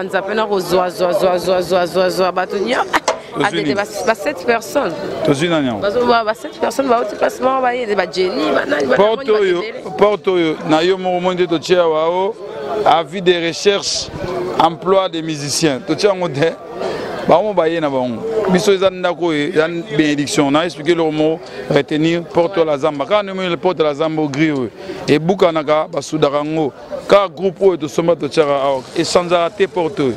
Nzapena kozwa 7 personnes. Ba 7 personnes ba uti passement ba yé ba Jenny ba nani ba Porto na yo mo monde to tia wao avis de recherche emploi des musiciens. To tia ngode ba mo ba yé na ba on. Biso ezanda ko yan bénédiction na expliquer le mot retenir Porto la Zamba. Quand nous le Porto la Zamba au gris et bukanaka ba sudarango ka groupe to soma to tia et sans arrêter Porto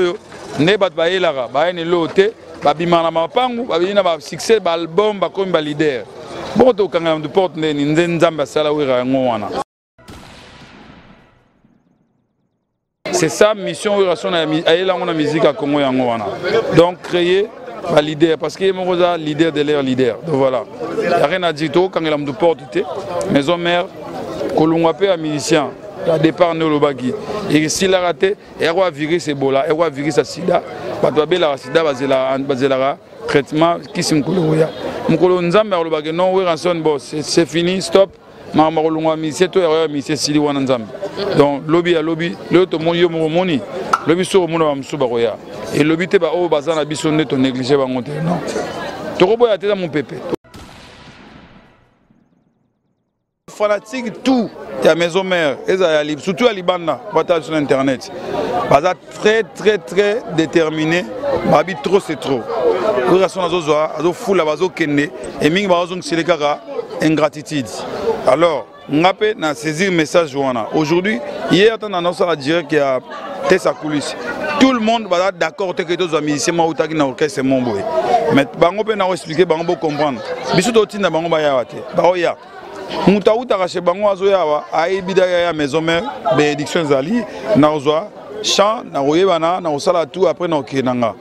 yo ne bat ba yelara ba ne lote ba bimana mapangu ba bina ba succès ba album ba comme ba leader bon to kanga de porte ne nzamba sala wira ngwana. C'est ça mission relation à ayela ngona musique à Congo ya ngwana. Donc créer ba leader parce que mon rosa leader de leur leader. Donc voilà. Y a rien à dire to kanga de porte té maison mère kolungwa pe à musicien. La départ ne le bagi et s'il a raté il va virer ses bola il va virer sa sida ba to bela sida bazela traitement qui sim koloya mukolo nzamba le bagi non we ranson boss c'est fini stop mama kolungwa mi c'est to erreur mi c'est sili wana nzamba donc lobby à lobby le to mon yo moni lobby so mo na msuba koya et lobby te ba o bazana biso ne to négliger ba monter non to roboya te mon pépé fanatique tout la maison mère surtout à Libana partage sur internet baza très déterminé babi trop c'est trop relation azo fula bazo kende et mingi bazo selekaka ingratitude alors ngapé na saisir message wana aujourd'hui hier on annonce à direct qu'il y a sa coulisse tout le monde va d'accord que tous les musiciens mautaki na orchestre mon boy mais bango pe na expliquer bango comprendre biso to tinda bango ba ya te ba ya Moutaouta rache bango azoyawa aibida ya maison mère bénédiction zali na ozwa chant na royebana na osala tout après na okenanga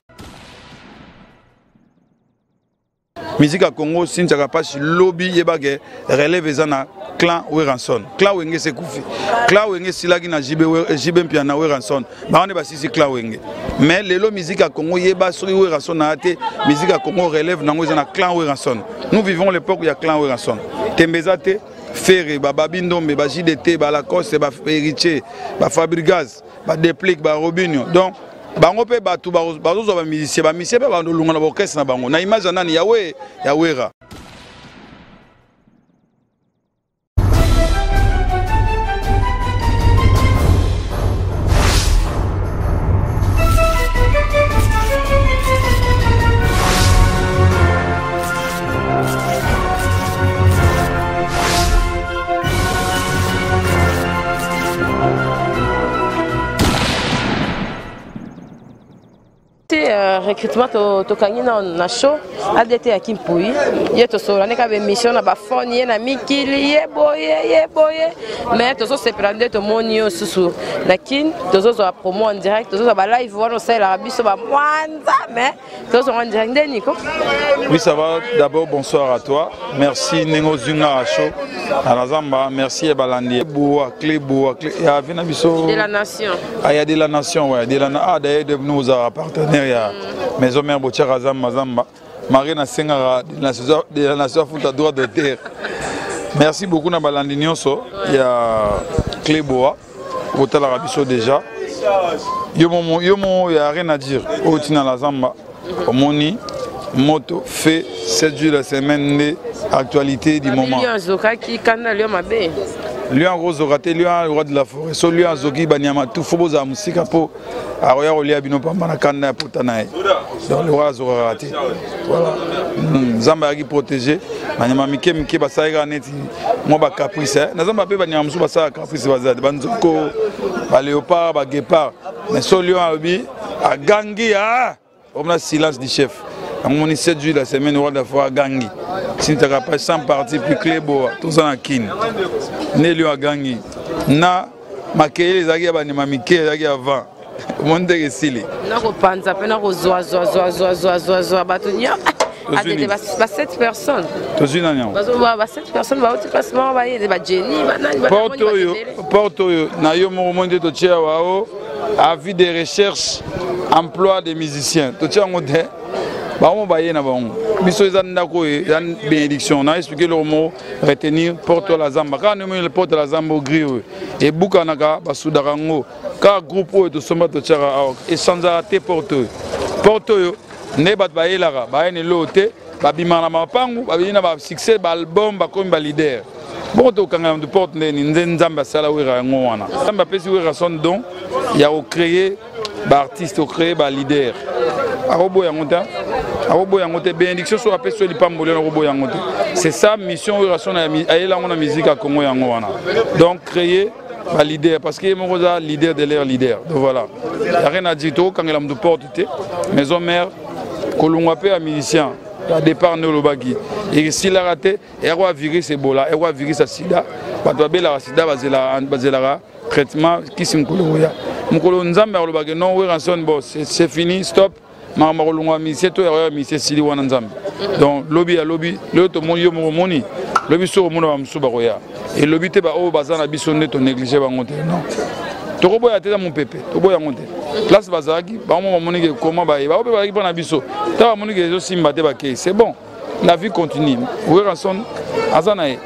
musique à Congo sinchaka pashi lobby yebage relève ezana clan Weranson clan wenge se kufi clan wenge silagi na jibe mpia na Weranson ba on ba sisi clan wenge mais lelo musique à Congo yeba sori Weranson na ate musique à Congo relève nango ezana clan Weranson nous vivons l'époque où il y a clan Weranson Tembezate Ferré ba Babindombe ba JDT ba Lacoste ba Héritier ba Fabrigaz ba Déplique ba Robinho donc bango pe batu bazo ba musicien ba ndolunga na orchestre na bango na image nani ya wera recrutement to kangina na show ADT ya Kimpui yeto so neka be mission na ba phone ye na mikili ye boye mais to so se prendre to monio susu lakin to so a promo en direct to so ba live wano c'est la biso ba mwanza mais to so en direct Nico. Oui ça va d'abord bonsoir à toi merci Nengo Zunga show à la Zamba merci Balandi boa clé ya vina biso de la nation il y a de la nation ouais de la d'ailleurs de nous à partenariat maison mère Bochara Zamba Marina Sengara de la nation futa droit de terre. Merci beaucoup na balandi nyonso ya Cléboa hôtel Arabiso déjà yo ya rien à dire au tina la Zamba omoni moto fait 7 jours la semaine actualité du moment lui en rose raté lui en roi de la forêt so lui en zoki banyama tout faut za musika po aroya olia bino pamba na kanda potana dans le roi zora raté voilà Zamba qui protéger banyama mike basaira neti mo ba caprice na Zamba pe banyama musu basara caprice bazade banzoko ba léopard ba guépard mais so lui en bi a gangi on a silence du chef on 7 jours la semaine roi de la forêt gangi si tu n'as pas 100 parties plus Cléboa tout ça na kin ne lui a gagné na makele zaki ya bani mamike zaki avant monde que sili na ko panza pe na ko zoa batunya adete ba 7 personnes tozina nyao ba 7 personnes ba uti passement ba yé ba Jenny ba nani ba Porto yo na yo mo monde to tia wao avis de recherche emploi des musiciens to tia ngode on va y aller. Biso ezandako une bénédiction. On a expliqué le mot retenir porte la zamba. Quand on le porte la zamba au gris et bukanaka basudarango. Car groupe de somba de tchara et sans arrêter porte. Porte ne bat ba elara ba ne lote ba bimana mapangu ba bina ba succès ba album ba comme ba leader. Bon to kanga de porte ne nzamba sala wera ngwana. Zamba pesi wera son don il y a créer ba artiste créer ba leader. Arobo yangonta Arobo yangote bénédiction sur appel sur les pambolé Arobo yangote. C'est ça mission relation ayela ngona musique à Congo yangwana. Donc créer ba leader parce que mon rosa leader de l'air leader. Donc voilà. Il y a rien à dire quand il a de porte maison mère Kolongwape à musicien. À départ Nolobagi. Et s'il a raté, il va virer ses bolas, il va virer sa sida. Il va la sida, bazela traitement qui s'est mkoloya. Mkolo nzambe alobagi non oui ranson boss, c'est fini, stop. Mamarolongwa musicien to erreur musicien sili wana nzambe. Donc lobby à lobby, le to moyo moni. Lobby sur mona bamsuba roya. Et lobby te ba o bazana bisonne to négliger bangote. Non. Torobo ya teta mon pépé, tobo ya monte. Place bazaki, ba mo monique comment ba ba ba ba na biso. Ta monique zo simba te ba ke. C'est bon. La vie continue. Oui ranson azanae.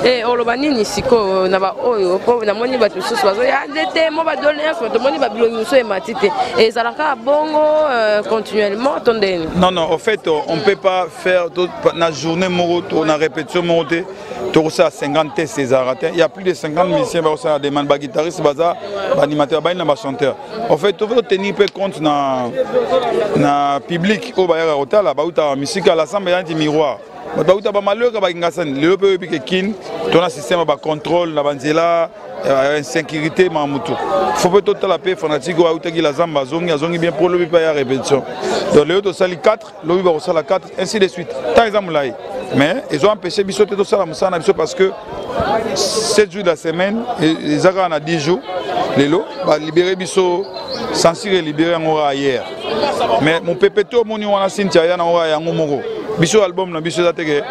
Et olobani ni siko na ba oyo po na moni ba tusu bazo ya ndete mo ba donner to moni ba bilongi so e matite et zalaka bongo continuellement tondeni. Non, en fait, on ne peut pas faire la journée moroto, la répétition moroté, tout ça 50 tests, il y a plus de 50 musiciens, des man, des guitaristes, des animateurs, des chanteurs. En fait, il faut tenir compte dans le public, au Bayard Hotel, la musique à l'assemblée, il y a un miroir. Il y a un système de contrôle, la banzela, insécurité, Mamutu. Il faut que tout la paix fanatique ou la zamba zongi bien pour le pays à répétition. Donc les autres sali 4, le va au sala 4, ainsi de suite. Par exemple là. Mais ils ont empêché Bisso de ça parce que 7 jours de la semaine, ils ont 10 jours, les lots, libérer Bisso, censurer libérer en ailleurs. Mais mon pépéto, mon wana Cynthia, yana ora yango moko. Biso album na biso zateke.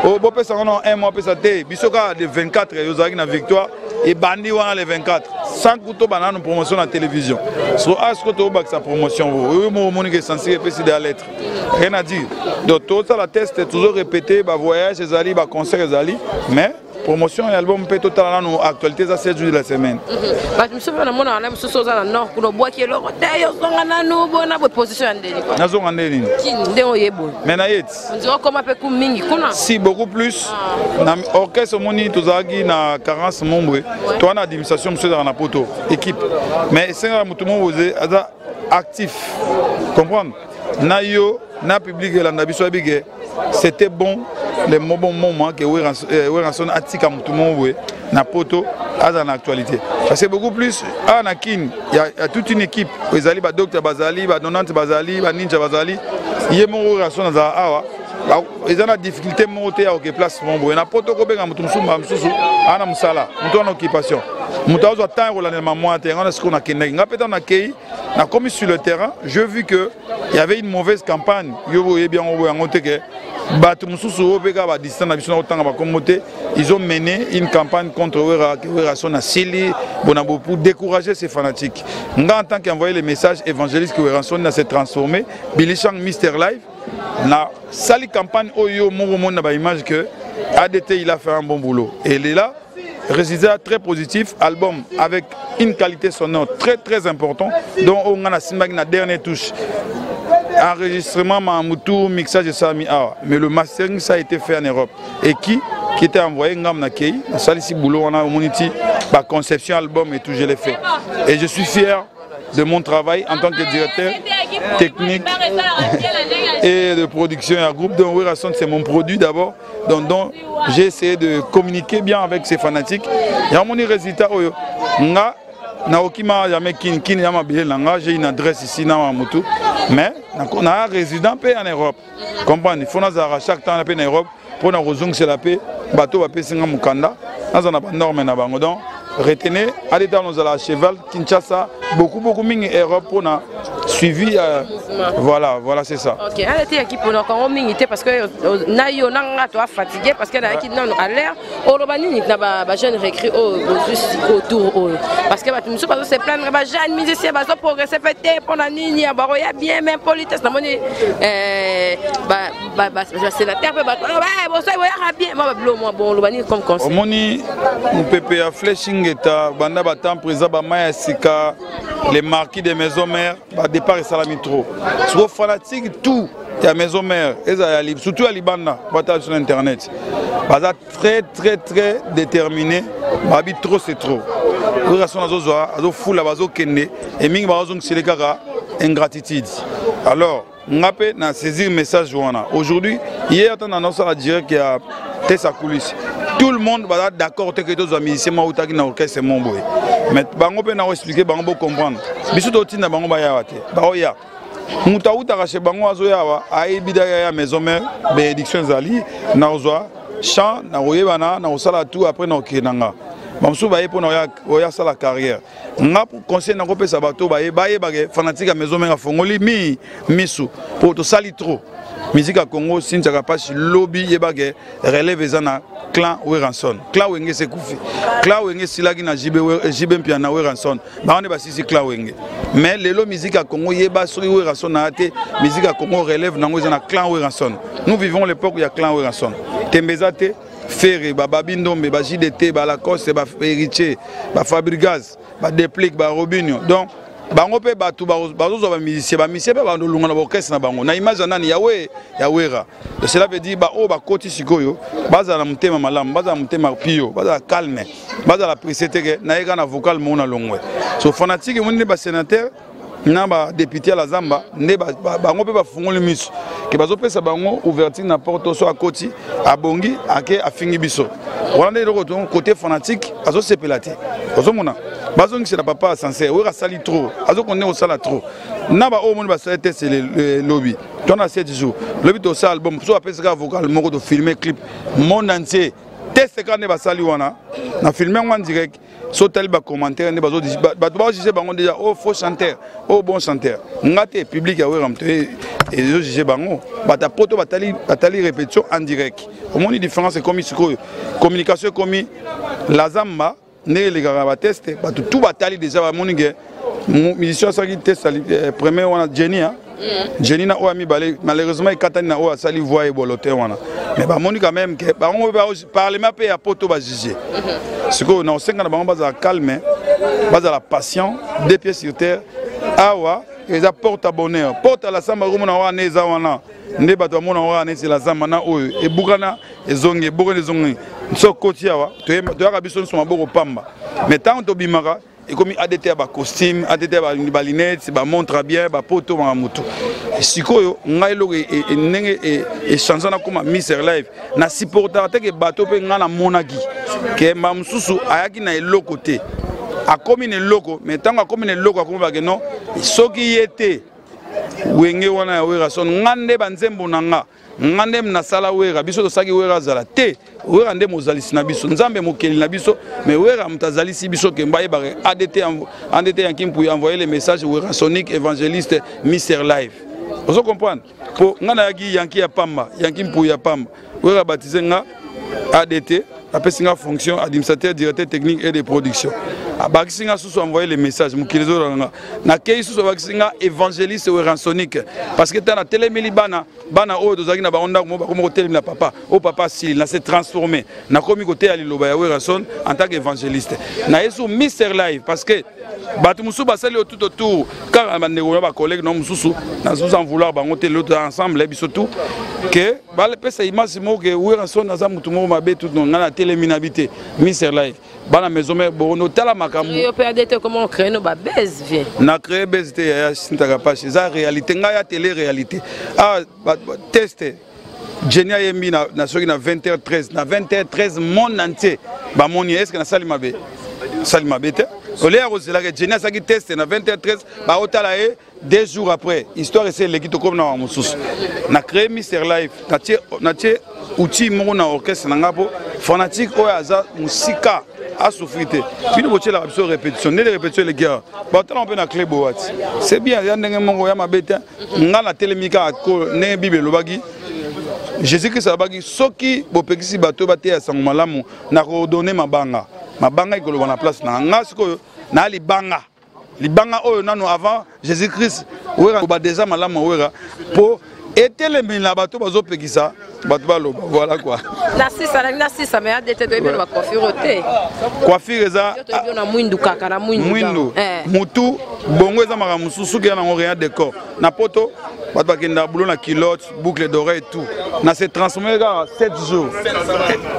O bopé ça on un mois pesa té. Biso ka de 24 yozaki na victoire et bandi wana les 24. Sans couteau banane promotion à la télévision. So asko to bak sa promotion vous. Mo monique censuré pesi de la lettre. Rien à dire. Donc tout ça la test est toujours répété, ba voyage ezali, ba concert ezali, mais promotion et album peut totalement nos actualités à 7 jours de la semaine. Bah je me souviens mon on aime soso za na nord kuno bois qui lo te yo zonga na no bona bo position ndeni quoi. Na zonga ndeni. Ki ndeo yebo. Mais na yet. On dirait comme un peu comme mingi kuna. Si beaucoup plus. Na orchestre moni tozagi na 40 membres. Toi na administration monsieur dans la poto équipe. Mais c'est un mutumo osé aza actif. Comprendre? Na yo na public la na biso bigé. C'était bon les bons moments que Weranson a tika mutumo na poto à dans l'actualité. Parce que beaucoup plus à Nakin, il y a toute une équipe. Bazali ba docteur Bazali, ba Donante Bazali, ba Ninja Bazali. Il y a mon Weranson dans awa. Ils ont la difficulté monter à place mon na poto ko benga mutumsu mamsusu ana musala. Muto en occupation. Muto a temps la maman terrain ce qu'on a kené. Ngapeta na kei na commis sur le terrain, je vu que il y avait une mauvaise campagne. Yo voyez bien on voit que ils ont mené une campagne contre Weranson Sili pour décourager ces fanatiques. En tant qu'envoyer les messages évangélistes que Weranson s'est transformé, Billy Chang Mr. Live, la sali campagne Oyo Moromo n'a pas image que ADT il a fait un bon boulot. Et il est là, résultat très positif, album avec une qualité sonore très très importante, dont on a la dernière touche. Enregistrement Mamutu, mixage de Sami Awa. Mais le mastering ça a été fait en Europe. Et qui était envoyé Ngam Nakei, Salisi Boulot, on a monité la conception album et tout, je l'ai fait. Et je suis fier de mon travail en tant que directeur technique et de production et un groupe de Weranson, c'est mon produit d'abord. Donc j'ai essayé de communiquer bien avec ces fanatiques. Il y a mon résultat. J'ai une adresse ici dans Mamutu, mais on a un résident en Europe. Comprenez, il faut que chaque temps en Europe pour nous résoudre la paix. Bateau va payer Mukanda, nous avons des normes en Bangodon. Retenez, à l'état nous allons à cheval, Kinshasa, beaucoup en Europe pour nous suivi Voilà, voilà, c'est ça. Ok, elle était qui pour nous quand on minité parce que naïo nanga toi fatigué parce qu'elle a qui non à l'air au robani n'a pas jeune récré au juste autour parce que tu me sais pas c'est plein de jeune musicien va se progresser fêter pour la ligne bah il y a bien même politesse la monnaie c'est la terre bah bon ça il y a bien moi bon robani comme conseil omoni mon pépé a flashing eta banda batam présent ba maya sika les marquis des maisons mères ba départ et salami trop so fanatique tout la maison mère surtout à Libana sur internet baza très déterminé babi trop c'est trop relation azo fou la bazo kende et mingi bazo nseleka ingratitude alors ngapé na saisir message wana aujourd'hui hier on annonce à dire qu'il y a sa coulisse tout le monde va d'accord que tous les musiciens sont dans l'orchestre mon boy mais bango pe na expliquer bango comprendre biso to tinda bango ba ya wate ba oya mutauta ka bango azo yawa ai bidaya ya maison mère bénédiction zali na ozwa chant na oyebana na osala tout après na okenanga mamsu ba yepo na oya sala carrière nga pour conseil na ko pesa bato ba ye fanatique à maison mère fongoli misu pour to sali trop musique à Congo sinchaka pas lobby yebage relève ezana clan Weranson clan wenge se kufi clan wenge silagi na jibe mpia na Weranson ba on ba sisi clan wenge mais lelo musique à Congo yeba sur Weranson na ate musique à Congo relève nango ezana clan Weranson nous vivons l'époque où il y a clan Weranson tembezate Ferré ba Babindombe ba JDT ba Lacoste ba Héritier ba Fabrigaz ba Déplique ba Robinho donc bango pe batu bazo ba musicien pe ba ndolunga na orchestre na bango na image nani ya wera cela veut dire ba o ba koti sikoyo baza na mutema malamu baza na mutema pio baza calme baza la preseteke na ega na vocal mona longwe so fanatique moni ba sénateur na ba député à la Zamba ne bango pe ba fungoli miso ke bazo pesa bango ouverture na porte so akoti abongi ake afingi biso wana ndeko to côté fanatique azo sepelate ozo mona bazo ngi na papa sincère we rasali trop azo konne o sala trop na ba o moni ba sala test le lobby ton a 7 jours lobby to sala album so apesa vocal moko to filmer clip monde entier test quand ne ba sali wana na filmer en direct so tel ba commentaire ne bazo ba to ba juger bango déjà oh faux chanteur oh bon chanteur ngate public ya we ramte et zo juger bango ba ta poto batali répétition en direct au moins différence comme communication comme la Zamba ne les gars ba tester ba tout batali déjà ba moninge musicien ça qui test premier on a Jenny Jenny na o ami balé malheureusement ikatani na o asali voix et boloté wana mais ba moni quand même que ba on va parler ma pe ya poto ba juger ce que na 5 na ba on ba calme ba la patient deux pieds sur terre awa ils apportent à bonheur porte à la samba rumona wa neza wana nde bato mona wa neza la samba na oyo e bukana ezonge bukana so koti awa to ya biso so maboko pamba mais tant to bimaka et comme ADT ba costume ADT ba lunettes ba montre bien ba poto ba mutu sikoyo ngai lo e nenge e chanson na kuma Mr Live na supporter te ke bato pe ngana monaki ke mamsusu ayaki na eloko te akomi ne loko mais tant akomi ne loko akomi ba ke non soki yete wenge wana ya wera son ngande banzembo nanga ngande mnasala wera biso to saki wera zala te wera nde mozalisi na biso nzambe mokeli na biso mais wera mtazalisi biso ke mbaye ba ADT yankimpu envoyer les messages wera sonic évangéliste Mr Live vous comprenez pour ngana yaki yanki ya pamba yankimpu ya pamba wera baptisé nga ADT appelle nga fonction administrateur directeur technique et de production abakisinga sous envoyer les messages mukilizo na kei sous abakisinga évangéliste weransonique parce que dans la télé bana o dozaki na baonda ko ba télé na papa o papa si na s'est transformé na komi côté ali loba ya weranson en tant qu'évangéliste na yesu Mr Live parce que batu musu basali tout autour car bandeko ba collègue non mususu na sous en vouloir bango té l'autre ensemble biso tout que ba le pesa image mo que weranson na za mutu mo mabe tout non na télé minabité Mr Live bana maison mère bono tala makambo yo peut ADT comment créer no ba base vient na créer base té ya sintaka pas ça réalité nga ya télé réalité ah tester Genia yembi na soki na 20h13 na 20h13 monde entier ba moni est-ce que na salima be te olé rozela que Genia saki test na 20h13 ba otala e 2 jours après histoire c'est l'équipe comme na mususu na créer Mr Live na tie outil mo na orchestre na ngapo fanatique oyo aza musika a souffrir te bino botie la répétition ne répétition les gars batala on peut na clé boati c'est bien ya ndenge mongo ya mabeta ngala telemika ko ne bible lobaki Jésus-Christ abaki soki bopekisi bato bate ya sango malamu na ko donner mabanga ikolo na place na ngasi ko na libanga oyo nano avant Jésus-Christ wera ba déjà malamu wera po etelemi na bato bazopekisa bato baloba voilà quoi na sisa mais adete to ebelo ba coiffure eza na mwindu kaka na mwindu mutu bongo eza maka mususu ki na rien décor na poto bato bakenda boulot na culotte boucle d'oreille et tout na se transformer ka 7 jours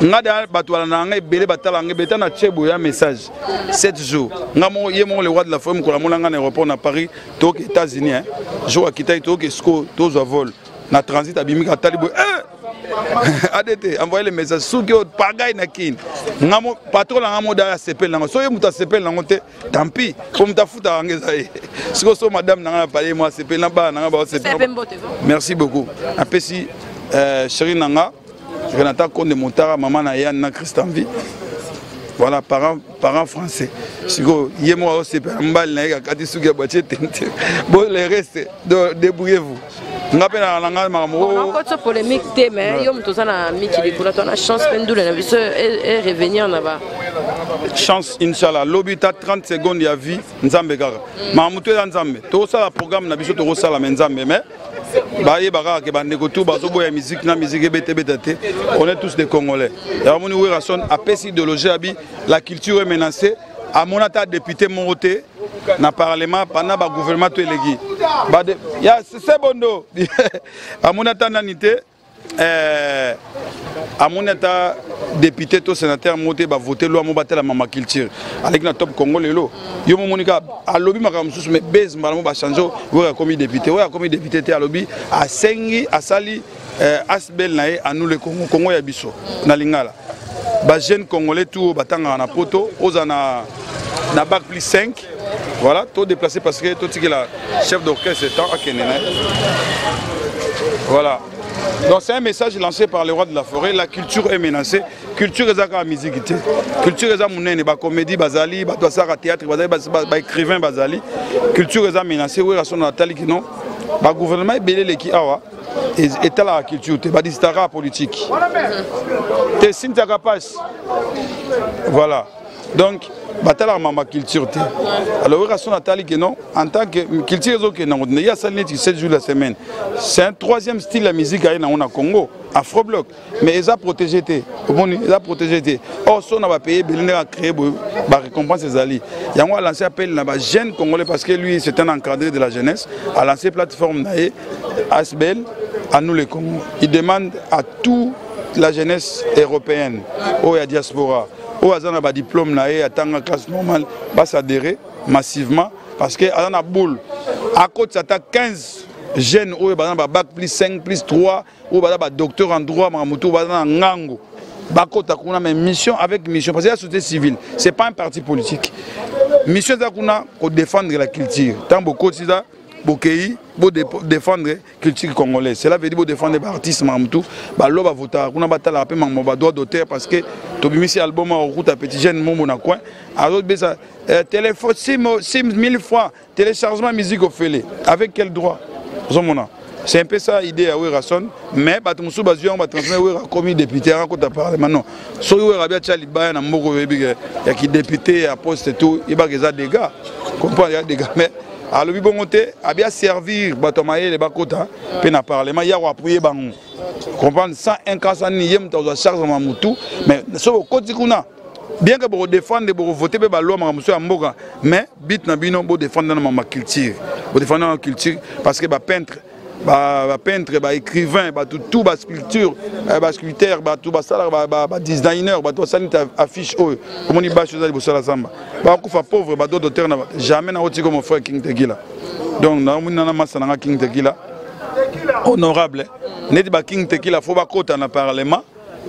ngada bato bala na ngai belé batala ngai beta na chebo ya message 7 jours ngamo yemo le roi de la forme ko la molanga na aéroport na Paris to aux États-Unis hein jour akita to ke sko to zo vol na transit abimika talibo ADT envoyer les messages sous que pagaille na kin ngamo patron la ngamo da sepel na so yemuta sepel na ngote tant pis pour muta futa ngeza siko so madame na parler moi sepel na ba na ba sepel merci beaucoup apesi chérie nanga Renata Konde Montara maman na Yann na Christian vie voilà parents français siko yemo o sepel mbal na kati suki boîtier tente bon le reste débrouillez-vous ngapena nanga mamo ko polémique té mais yom to sana mikili pour la chance pendule na biso et revenir na ba chance inchallah lobita 30 secondes ya vie nzambe kaka mamuto ya nzambe to sala programme na biso to sala nzambe mais baye baka ke bandeko tout bazo boya musique na musique betebetate on est tous des Congolais ya moni wera son apesi idéologie abi la culture est menacée à mon état député Moroté na parlement pendant ba gouvernement to elegi ya c'est bondo à mon état nanité à mon état député to sénateur Moroté ba voter loi mo batela mama culture avec na top Congo lelo yo mo monika a lobby makam sous mais base malamo ba changer wera comme député wera comme député te a lobby a sengi a sali asbel nae a nous le Congo ya biso na lingala ba jeune congolais tout batanga na poto ozana na bac plus 5 voilà tout déplacé parce que tout que la chef d'orchestre est à Kenene voilà donc c'est un message lancé par le roi de la forêt la culture est menacée culture ezaka musique culture eza munene ba comédie bazali ba tosaka théâtre bazali ba écrivain bazali culture eza menacée oui rason na tali ki non ba gouvernement belé leki awa et la culture te ba distara politique te sintaka passe voilà donc batala mama culture te alors oui raison natali que non en tant que culture que non il y a 7 jours la semaine c'est un troisième style de musique à na Congo afro bloc mais ils a protégé te bon ils a protégé te oh son on va payer belina a créé ba récompense ses alliés il y a lancé appel na ba jeune congolais parce que lui c'est un encadré de la jeunesse a lancé plateforme naé Asbel à nous les Congo il demande à toute la jeunesse européenne ou à diaspora ou à un diplôme là et attendre classe normale va s'adhérer massivement parce que à la boule à côté ça 15 jeunes ou par exemple bac plus 5 plus 3 ou par exemple docteur en droit mamutu bazana ngango bakota kuna mais mission avec mission parce que la société civile c'est pas un parti politique mission ça kuna pour défendre la culture tant beaucoup ça Bokei, pour défendre la culture congolaise. Cela veut dire pour défendre les artistes, Mamoutou. Bah, l'on va voter. On a battu la paix, on va droit d'auteur parce que tu as mis cet album en route à petit jeune, mon bon coin. Alors, téléphone 6000 fois, téléchargement musique au fêlé. Avec quel droit? C'est un peu ça l'idée à Werason, mais on va transmettre comme député à côté parlement. Non, si on a bien Charlie Bayan, il y a qui député à poste et tout, il y a des dégâts. Comprends, il y a des dégâts. Alors, il a bien servir les Bakota, puis na parlement, il y a appuyé Bango. Comprendre, sans un cas, sans ni yem, tu as charge de Mamoutou, mais sur le côté qu'on a, bien que pour défendre, pour voter, pour loi, mais bit na bino pour défendre ma culture, pour défendre la culture, parce que peintre, écrivain, tout sculpture, sculpteur, tout designer, tout ça affiche eux. Comment on bâche ça, il faut la samba. Beaucoup de pauvres, d'autres jamais n'a pas comme mon frère King Tequila. Donc na muna na masa na King Tequila honorable. N'est pas King Tequila, faut pas côté dans parlement.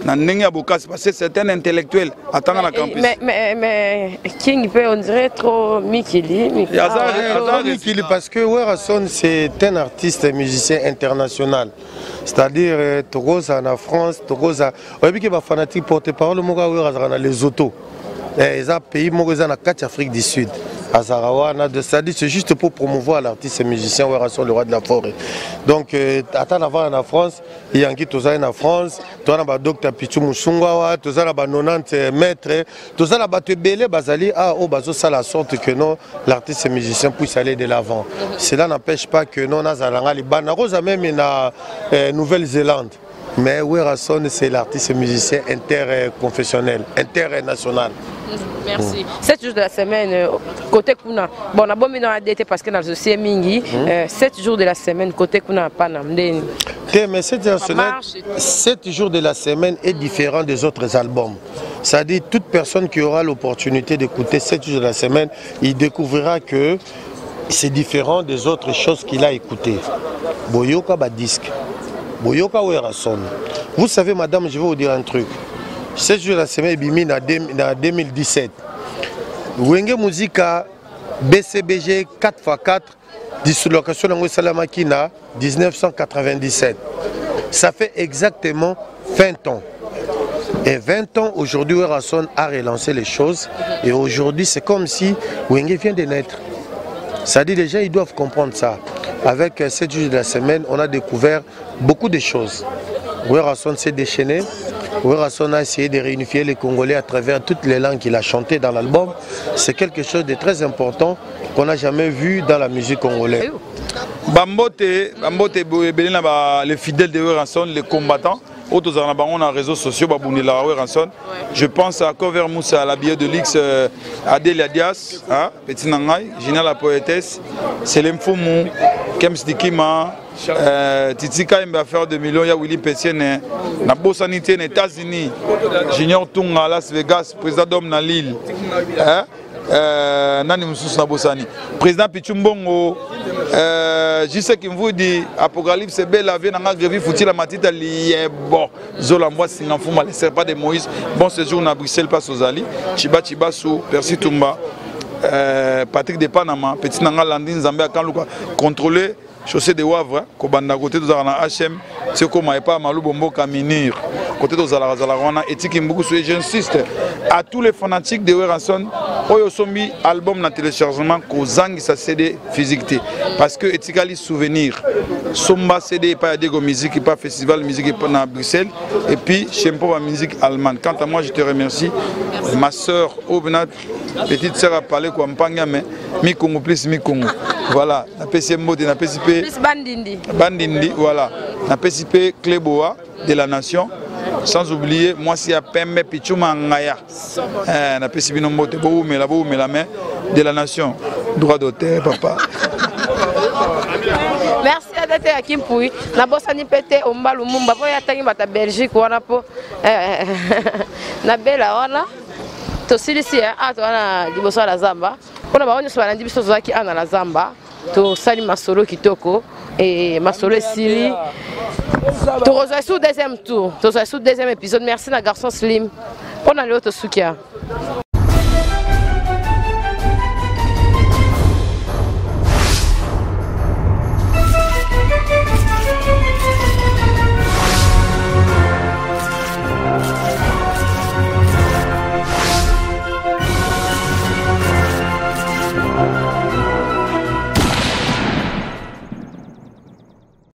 Parce que c'est un intellectuel attendant la campus. Mais King peut on dirait trop Mikili. Mikili parce que Werason c'est un artiste et musicien international. C'est-à-dire Togoza en France, Togoza. On a vu qu'il y a fanatique porte-parole, les autos. les pays dans l'Afrique du Sud. C'est juste pour promouvoir l'artiste et musicien le roi de la forêt. Donc, avant en France, il y a en France, il y a un docteur Pichu Moussungwa, il y a 90 maîtres, il y a la sorte que l'artiste et musicien puisse aller de l'avant. Cela n'empêche pas que nous avons même en Nouvelle-Zélande. Mais Werason, c'est l'artiste et musicien interconfessionnel, international. Merci. 7 jours de la semaine, côté Kuna. Bon, on a bon mis dans la DT parce que dans le dossier Mingi, 7 jours de la semaine, côté Kuna, pas Namdeni. Mais 7 jours de la semaine est différent des autres albums. C'est-à-dire, toute personne qui aura l'opportunité d'écouter 7 jours de la semaine, il découvrira que c'est différent des autres choses qu'il a écoutées. Boyoka ba disque. Boyoka Werason. Vous savez, madame, je vais vous dire un truc. 7 jours de la semaine, Bimi en 2017. Wenge Musica BCBG 4x4, dislocation de Salamakina 1997. Ça fait exactement 20 ans. Et 20 ans, aujourd'hui, Werason a relancé les choses. Et aujourd'hui, c'est comme si Wenge vient de naître. C'est-à-dire, les gens, ils doivent comprendre ça. Avec 7 jours de la semaine, on a découvert beaucoup de choses. Werason s'est déchaîné. Werason a essayé de réunifier les Congolais à travers toutes les langues qu'il a chantées dans l'album. C'est quelque chose de très important qu'on n'a jamais vu dans la musique congolaise. Bambote, les fidèles de Werason, les combattants, autres en a réseaux sociaux, je pense à Cover Moussa, à la billet de l'X, Adélia Dias, Petit Nangaï, Gina la poétesse, Selem Foumou, Kems Dikima, Titika Mbafer de millions, ya Willy Pessien, Nabo Sanité, les États-Unis, Junior Tunga, Las Vegas, président d'homme na Lille, Nani Moussous Nabosani, président Pichumbongo, je sais qu'il vous dit Apocalypse est belle, la vie n'a pas grévé, faut-il la matite lié, bon, Zolambois, si n'en fout mal, c'est pas de Moïse, bon séjour à Bruxelles, passe aux Ali, Chiba Chibasou, Percy Tumba, Patrick de Panama, Petit Nanga Landin, Zambia, Kanlouka, contrôler. Chaussée de Wavre, Kobanda côté de Zarana HM, c'est comme pas Malou Bombo Kaminir, côté de Zalarazalawana, éthique Mboukou, j'insiste à tous les fanatiques de Werason, Oyo Sombi, album na téléchargement, Kozang sa CD physique, parce que éthiquement souvenir, Somba CD pas Diego musique, pas festival musique à Bruxelles, et puis Chempo la musique allemande. Quant à moi, je te remercie, ma soeur Obnat, petite sœur a parlé quoi, Mpangame, mi Congo plus mi Congo. Voilà, na PCM mode, na PCP Bandindi, voilà, na PCP Cléboa de la Nation, sans oublier moi si à Pembe Pichuma Ngaya, na PCP no mode, mais la main de la Nation, droit d'auteur, papa. Merci à Date Hakim Pouy. Na bosani pété Omba Lumumba, voya tangi bata Belgique wana po na bela wana to silisi a to wana liboso la Zamba. On a besoin de faire des choses qui sont dans la Zamba. To sali masolo kitoko et masolo sili. To rejoins sous deuxième tour. To rejoins sous deuxième épisode. Merci na garçon Slim. On a le autre soukia.